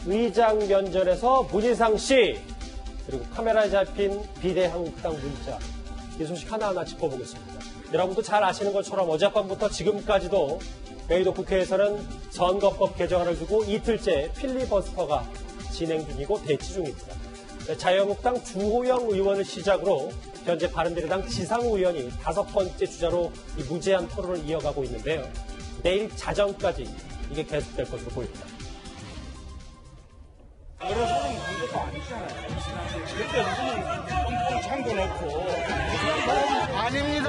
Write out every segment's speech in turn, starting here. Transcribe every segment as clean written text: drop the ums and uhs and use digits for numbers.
의장 면전에서 문희상 씨, 그리고 카메라에 잡힌 비대한국당 문자, 이 소식 하나하나 짚어보겠습니다. 여러분도 잘 아시는 것처럼 어젯밤부터 지금까지도 여의도 국회에서는 선거법 개정안을 두고 이틀째 필리버스터가 진행 중이고 대치 중입니다. 자유한국당 주호영 의원을 시작으로 현재 바른미래당 지상우 의원이 5번째 주자로 이 무제한 토론을 이어가고 있는데요. 내일 자정까지 이게 계속될 것으로 보입니다. 여러분은 공부도 아니잖아요. 그때 무슨 똥 창고 넣고. 아닙니다.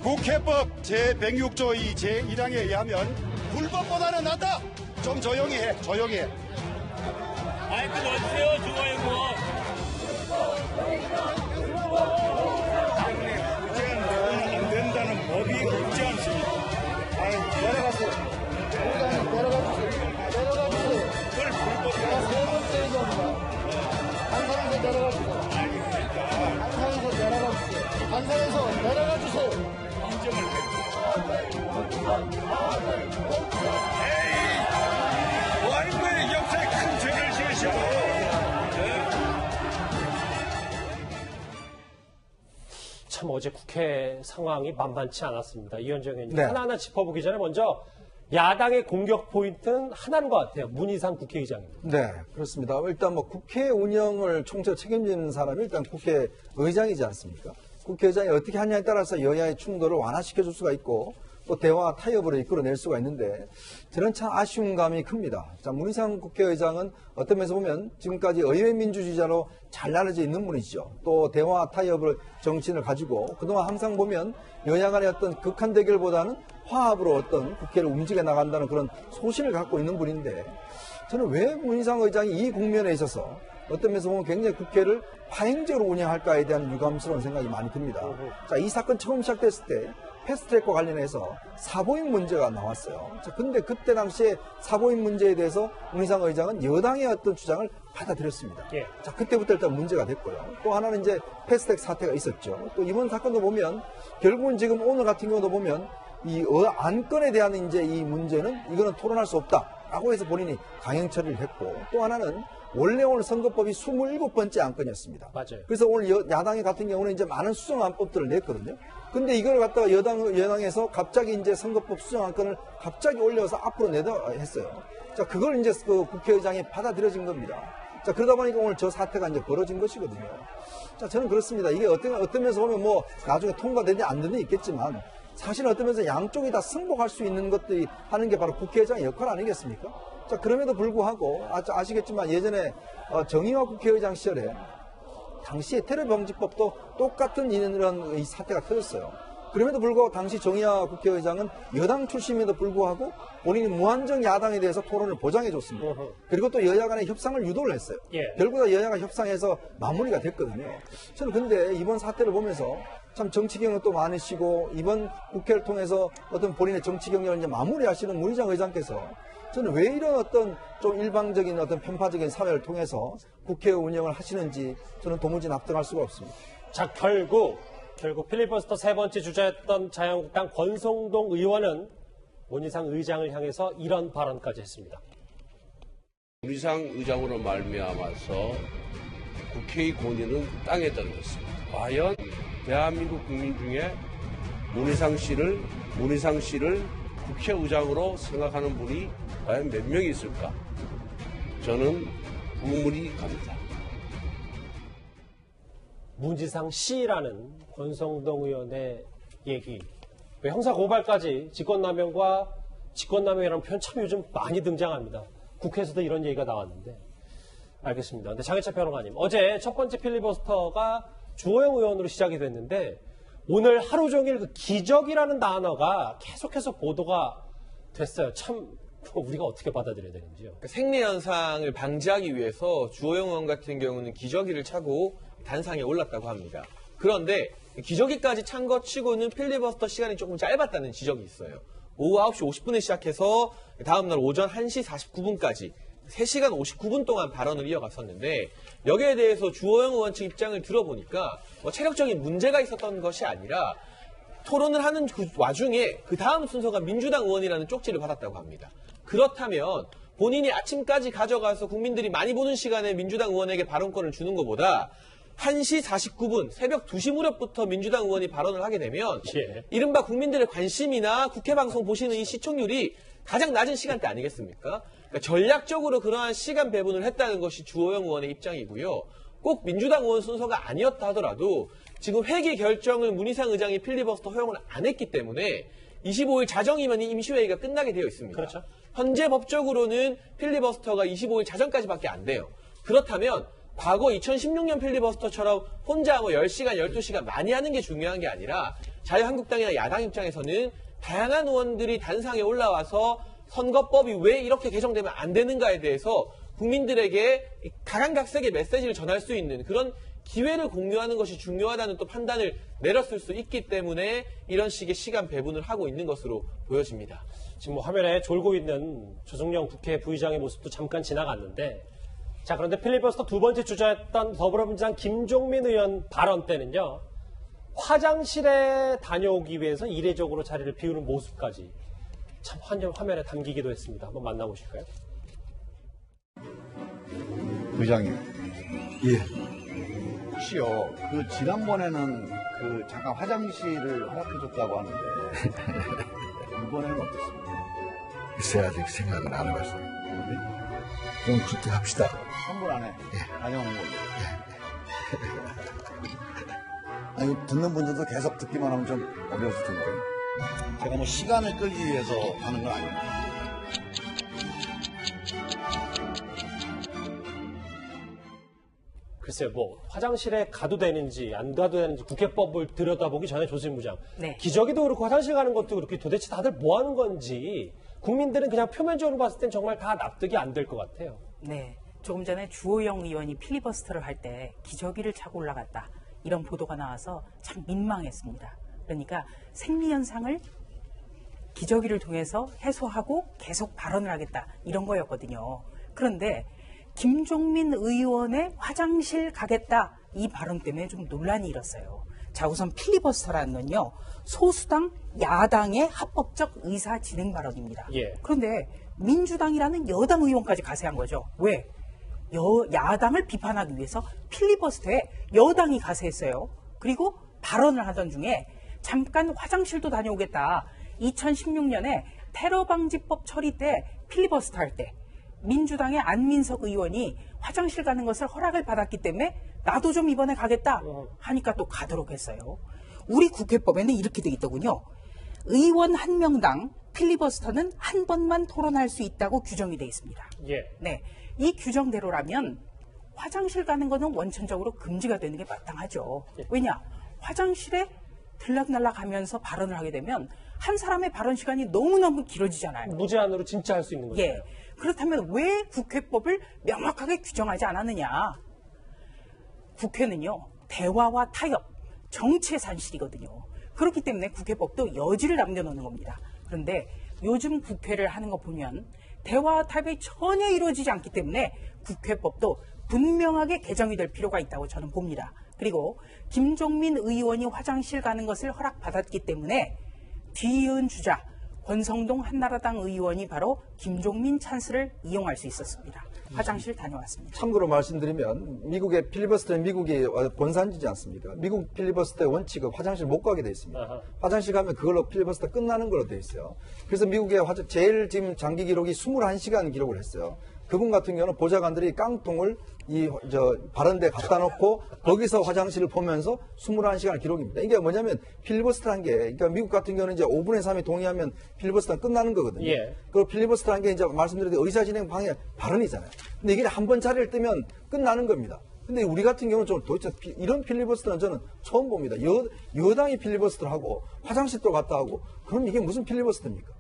국회법 제106조 2 제1항에 의하면 불법보다는 낫다. 좀 조용히 해, 조용히 해. 마이크 넣으세요, 주호영 의원. 무제한 안 된다는 법이 없지 않습니까? 내려가세요. 그걸 불법이라고. 세 번째 얘기합니다. 한산에서 내려가 주세요. 한산에서 내려가 주세요. 한산에서 내려가 주세요. 인정을 해. 와인부의 역사에 큰 죄를 지으시고. 참 어제 국회 상황이 만만치 않았습니다. 이현정 의원님. 네. 하나하나 짚어보기 전에 먼저 야당의 공격 포인트는 하나인 것 같아요. 문희상 국회의장입니다. 네, 그렇습니다. 일단 뭐 국회 운영을 총체로 책임지는 사람이 일단 국회의장이지 않습니까? 국회의장이 어떻게 하냐에 따라서 여야의 충돌을 완화시켜줄 수가 있고 또 대화 타협으로 이끌어낼 수가 있는데 저는 참 아쉬운 감이 큽니다. 자, 문희상 국회의장은 어떤 면에서 보면 지금까지 의회 민주주의자로 잘 알려져 있는 분이죠. 또 대화 타협을 정신을 가지고 그동안 항상 보면 여야 간의 어떤 극한 대결보다는 화합으로 어떤 국회를 움직여 나간다는 그런 소신을 갖고 있는 분인데 저는 왜 문희상 의장이 이 국면에 있어서 어떤 면에서 보면 굉장히 국회를 파행적으로 운영할까에 대한 유감스러운 생각이 많이 듭니다. 자, 이 사건 처음 시작됐을 때 패스트트랙과 관련해서 사보임 문제가 나왔어요. 자, 근데 그때 당시에 사보임 문제에 대해서 문희상 의장은 여당의 어떤 주장을 받아들였습니다. 예. 자, 그때부터 일단 문제가 됐고요. 또 하나는 이제 패스트트랙 사태가 있었죠. 또 이번 사건도 보면 결국은 지금 오늘 같은 경우도 보면 이 안건에 대한 이제 이 문제는 이거는 토론할 수 없다라고 해서 본인이 강행 처리를 했고 또 하나는 원래 오늘 선거법이 27번째 안건이었습니다. 맞아요. 그래서 오늘 야당의 같은 경우는 이제 많은 수정안법들을 냈거든요. 근데 이걸 갖다가 여당에서 갑자기 이제 선거법 수정안건을 갑자기 올려서 앞으로 내다 했어요. 자, 그걸 이제 그 국회의장이 받아들여진 겁니다. 자, 그러다 보니까 오늘 저 사태가 이제 벌어진 것이거든요. 자, 저는 그렇습니다. 이게 어떤 면에서 보면 뭐 나중에 통과되지 안 되는 게 있겠지만 사실 어떤 면에서 양쪽이 다 승복할 수 있는 것들이 하는 게 바로 국회의장의 역할 아니겠습니까? 자, 그럼에도 불구하고 아시겠지만 예전에 정의화 국회의장 시절에 당시에 테러방지법도 똑같은 이런 이 사태가 터졌어요. 그럼에도 불구하고 당시 정의화 국회의장은 여당 출신임에도 불구하고 본인이 무한정 야당에 대해서 토론을 보장해줬습니다. 그리고 또 여야 간의 협상을 유도를 했어요. 예. 결국 다 여야가 협상해서 마무리가 됐거든요. 저는 근데 이번 사태를 보면서 참 정치 경력도 많으시고 이번 국회를 통해서 어떤 본인의 정치 경력을 이제 마무리하시는 문희상 의장께서 저는 왜 이런 어떤 좀 일방적인 어떤 편파적인 사회를 통해서 국회 운영을 하시는지 저는 도무지 납득할 수가 없습니다. 자, 결국 필리버스터 세 번째 주자였던 자유한국당 권성동 의원은 문희상 의장을 향해서 이런 발언까지 했습니다. 문희상 의장으로 말미암아서 국회의 권위는 땅에 떨어졌습니다. 과연 대한민국 국민 중에 문희상 씨를 국회의장으로 생각하는 분이 과연 몇 명이 있을까? 저는 의문이 갑니다. 문희상 씨라는 권성동 의원의 얘기. 형사고발까지 직권남용이라는 표현 참 요즘 많이 등장합니다. 국회에서도 이런 얘기가 나왔는데. 알겠습니다. 근데 장혜철 평론가님, 어제 첫 번째 필리버스터가 주호영 의원으로 시작이 됐는데 오늘 하루 종일 그 기적이라는 단어가 계속해서 보도가 됐어요. 참 우리가 어떻게 받아들여야 되는지요. 생리 현상을 방지하기 위해서 주호영 의원 같은 경우는 기저귀를 차고 단상에 올랐다고 합니다. 그런데 기저귀까지 찬 것 치고는 필리버스터 시간이 조금 짧았다는 지적이 있어요. 오후 9시 50분에 시작해서 다음날 오전 1시 49분까지 3시간 59분 동안 발언을 이어갔었는데 여기에 대해서 주호영 의원 측 입장을 들어보니까 체력적인 문제가 있었던 것이 아니라 토론을 하는 그 와중에 그 다음 순서가 민주당 의원이라는 쪽지를 받았다고 합니다. 그렇다면 본인이 아침까지 가져가서 국민들이 많이 보는 시간에 민주당 의원에게 발언권을 주는 것보다 1시 49분 새벽 2시 무렵부터 민주당 의원이 발언을 하게 되면 예. 이른바 국민들의 관심이나 국회 방송 보시는 이 시청률이 가장 낮은 시간대 아니겠습니까? 그러니까 전략적으로 그러한 시간 배분을 했다는 것이 주호영 의원의 입장이고요. 꼭 민주당 의원 순서가 아니었다 하더라도 지금 회기 결정을 문희상 의장이 필리버스터 허용을 안 했기 때문에 25일 자정이면 이 임시회의가 끝나게 되어 있습니다. 그렇죠. 현재 법적으로는 필리버스터가 25일 자정까지밖에 안 돼요. 그렇다면 과거 2016년 필리버스터처럼 혼자 뭐 10시간, 12시간 많이 하는 게 중요한 게 아니라 자유한국당이나 야당 입장에서는 다양한 의원들이 단상에 올라와서 선거법이 왜 이렇게 개정되면 안 되는가에 대해서 국민들에게 각양각색의 메시지를 전할 수 있는 그런 기회를 공유하는 것이 중요하다는 또 판단을 내렸을 수 있기 때문에 이런 식의 시간 배분을 하고 있는 것으로 보여집니다. 지금 뭐 화면에 졸고 있는 조성영 국회 부의장의 모습도 잠깐 지나갔는데, 자, 그런데 필리버스터 두 번째 주자였던 더불어민주당 김종민 의원 발언 때는요, 화장실에 다녀오기 위해서 이례적으로 자리를 비우는 모습까지 참 화면에 담기기도 했습니다. 한번 만나보실까요? 의장님, 예. 혹시요, 그 지난번에는 그 잠깐 화장실을 허락해줬다고 하는데, 이번에는 어떻습니까? 글쎄 아직 생각은 안 해봤어요. 그럼 그렇게 합시다. 3분 안에 다녀오는 걸로. 아니, 듣는 분들도 계속 듣기만 하면 좀 어려웠을 텐데. 제가 뭐 시간을 끌기 위해서 하는 건 아닙니다. 글쎄요, 뭐 화장실에 가도 되는지 안 가도 되는지 국회법을 들여다보기 전에 조수진 부장, 네. 기저귀도 그렇고 화장실 가는 것도 그렇게 도대체 다들 뭐 하는 건지 국민들은 그냥 표면적으로 봤을 땐 정말 다 납득이 안 될 것 같아요. 네. 조금 전에 주호영 의원이 필리버스터를 할 때 기저귀를 차고 올라갔다. 이런 보도가 나와서 참 민망했습니다. 그러니까 생리현상을 기저귀를 통해서 해소하고 계속 발언을 하겠다. 이런 거였거든요. 그런데 김종민 의원의 화장실 가겠다. 이 발언 때문에 좀 논란이 일었어요. 자, 우선 필리버스터라는 건요, 소수당 야당의 합법적 의사 진행 발언입니다. 예. 그런데 민주당이라는 여당 의원까지 가세한 거죠. 왜? 야당을 비판하기 위해서 필리버스터에 여당이 가세했어요. 그리고 발언을 하던 중에 잠깐 화장실도 다녀오겠다. 2016년에 테러방지법 처리 때 필리버스터 할 때 민주당의 안민석 의원이 화장실 가는 것을 허락을 받았기 때문에 나도 좀 이번에 가겠다 하니까 또 가도록 했어요. 우리 국회법에는 이렇게 돼 있더군요. 의원 한 명당 필리버스터는 한 번만 토론할 수 있다고 규정이 돼 있습니다. 예. 네, 이 규정대로라면 화장실 가는 거는 원천적으로 금지가 되는 게 마땅하죠. 왜냐? 화장실에 들락날락 하면서 발언을 하게 되면 한 사람의 발언 시간이 너무너무 길어지잖아요. 무제한으로 진짜 할 수 있는 거죠. 예. 그렇다면 왜 국회법을 명확하게 규정하지 않았느냐? 국회는요, 대화와 타협, 정치의 산실이거든요. 그렇기 때문에 국회법도 여지를 남겨놓는 겁니다. 그런데 요즘 국회를 하는 거 보면 대화와 타협이 전혀 이루어지지 않기 때문에 국회법도 분명하게 개정이 될 필요가 있다고 저는 봅니다. 그리고 김종민 의원이 화장실 가는 것을 허락받았기 때문에 뒤이은 주자 권성동 한나라당 의원이 바로 김종민 찬스를 이용할 수 있었습니다. 화장실 다녀왔습니다. 참고로 말씀드리면 미국의 필리버스터는 미국이 본산지지 않습니까? 미국 필리버스터의 원칙은 화장실 못 가게 돼 있습니다. 아하. 화장실 가면 그걸로 필리버스터 끝나는 걸로 돼 있어요. 그래서 미국의 제일 지금 장기 기록이 21시간 기록을 했어요. 그분 같은 경우는 보좌관들이 깡통을 발언대에 갖다 놓고 거기서 화장실을 보면서 21시간 기록입니다. 이게 뭐냐면 필리버스터란 게, 그러니까 미국 같은 경우는 이제 5분의 3이 동의하면 필리버스터는 끝나는 거거든요. 예. 그리고 필리버스터란 게 이제 말씀드린 의사진행 방해 발언이잖아요. 근데 이게 한 번 자리를 뜨면 끝나는 겁니다. 근데 우리 같은 경우는 좀 도대체 이런 필리버스터는 저는 처음 봅니다. 여당이 필리버스터를 하고 화장실도 갔다 하고, 그럼 이게 무슨 필리버스터입니까?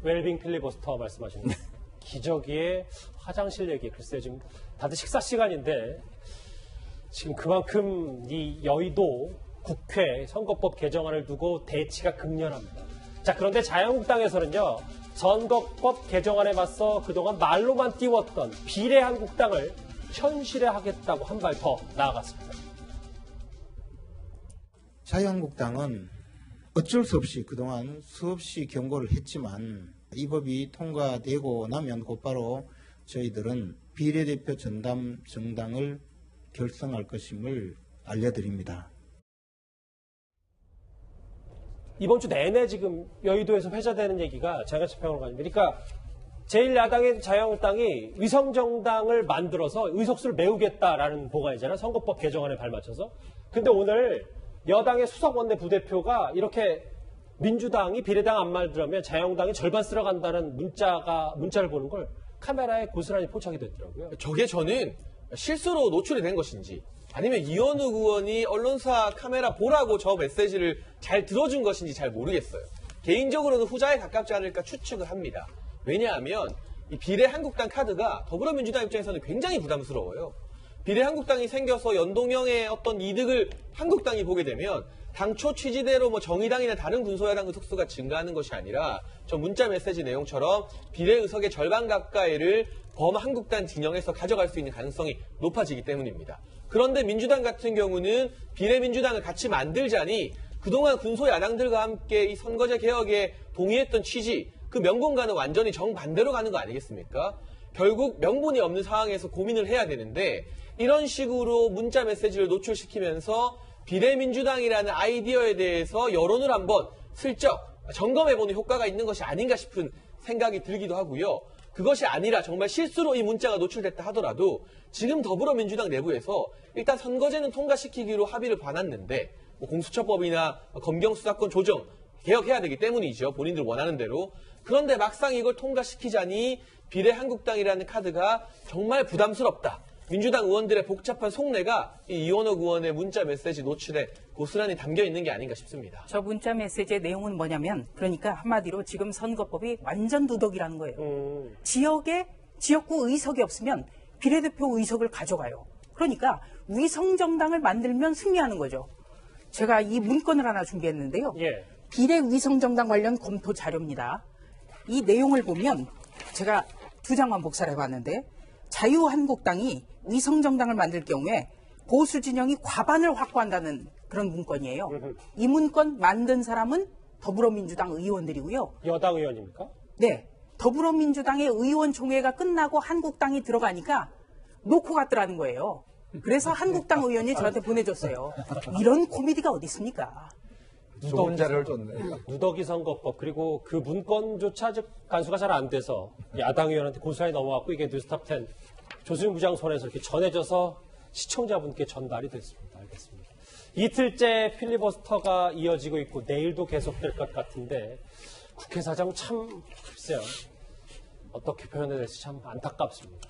웰빙 필리버스터 말씀하시는 기저귀의 화장실 얘기. 글쎄요, 지금 다들 식사 시간인데 지금 그만큼 이 여의도 국회 선거법 개정안을 두고 대치가 극렬합니다. 자, 그런데 자유한국당에서는요, 선거법 개정안에 맞서 그동안 말로만 띄웠던 비례한국당을 현실화하겠다고 한 발 더 나아갔습니다. 자유한국당은 어쩔 수 없이 그동안 수없이 경고를 했지만 이 법이 통과되고 나면 곧바로 저희들은 비례대표 전담 정당을 결성할 것임을 알려드립니다. 이번 주 내내 지금 여의도에서 회자되는 얘기가 장현철 평론가님. 그러니까 제1야당인 자유한국당이 위성정당을 만들어서 의석수를 메우겠다라는 보관이잖아요. 선거법 개정안에 발맞춰서. 근데 오늘 여당의 수석 원내 부대표가 이렇게 민주당이 비례당 안 만들면 자유한국당이 절반 쓸어간다는 문자를 보는 걸 카메라에 고스란히 포착이 됐더라고요. 저게 저는 실수로 노출이 된 것인지 아니면 이현우 의원이 언론사 카메라 보라고 저 메시지를 잘 들어준 것인지 잘 모르겠어요. 개인적으로는 후자에 가깝지 않을까 추측을 합니다. 왜냐하면 이 비례한국당 카드가 더불어민주당 입장에서는 굉장히 부담스러워요. 비례한국당이 생겨서 연동형의 어떤 이득을 한국당이 보게 되면 당초 취지대로 뭐 정의당이나 다른 군소야당 의석수가 증가하는 것이 아니라 저 문자 메시지 내용처럼 비례 의석의 절반 가까이를 범한국당 진영에서 가져갈 수 있는 가능성이 높아지기 때문입니다. 그런데 민주당 같은 경우는 비례민주당을 같이 만들자니 그동안 군소야당들과 함께 이 선거제 개혁에 동의했던 취지, 그 명분과는 완전히 정반대로 가는 거 아니겠습니까? 결국 명분이 없는 상황에서 고민을 해야 되는데 이런 식으로 문자 메시지를 노출시키면서 비례민주당이라는 아이디어에 대해서 여론을 한번 슬쩍 점검해보는 효과가 있는 것이 아닌가 싶은 생각이 들기도 하고요. 그것이 아니라 정말 실수로 이 문자가 노출됐다 하더라도 지금 더불어민주당 내부에서 일단 선거제는 통과시키기로 합의를 봐놨는데 뭐 공수처법이나 검경수사권 조정 개혁해야 되기 때문이죠. 본인들 원하는 대로. 그런데 막상 이걸 통과시키자니 비례한국당이라는 카드가 정말 부담스럽다. 민주당 의원들의 복잡한 속내가 이 이원호 의원의 문자 메시지 노출에 고스란히 담겨 있는 게 아닌가 싶습니다. 저 문자 메시지의 내용은 뭐냐면 그러니까 한마디로 지금 선거법이 완전 누덕이라는 거예요. 지역구 의석이 없으면 비례대표 의석을 가져가요. 그러니까 위성정당을 만들면 승리하는 거죠. 제가 이 문건을 하나 준비했는데요. 예. 비례 위성정당 관련 검토 자료입니다. 이 내용을 보면 제가 두 장만 복사를 해봤는데 자유한국당이 위성정당을 만들 경우에 보수 진영이 과반을 확보한다는 그런 문건이에요. 이 문건 만든 사람은 더불어민주당 의원들이고요. 여당 의원입니까? 네. 더불어민주당의 의원총회가 끝나고 한국당이 들어가니까 놓고 갔더라는 거예요. 그래서 한국당 의원이 저한테 보내줬어요. 이런 코미디가 어디 있습니까? 좋은 자료를 줬네. 누더기 선거법 그리고 그 문건조차 아직 간수가 잘 안 돼서 야당 의원한테 고스란히 넘어갔고 이게 뉴스탑10 조수민 부장 손에서 이렇게 전해져서 시청자분께 전달이 됐습니다. 알겠습니다. 이틀째 필리버스터가 이어지고 있고 내일도 계속될 것 같은데 국회 사정 참 글쎄요. 어떻게 표현해야 될지 참 안타깝습니다.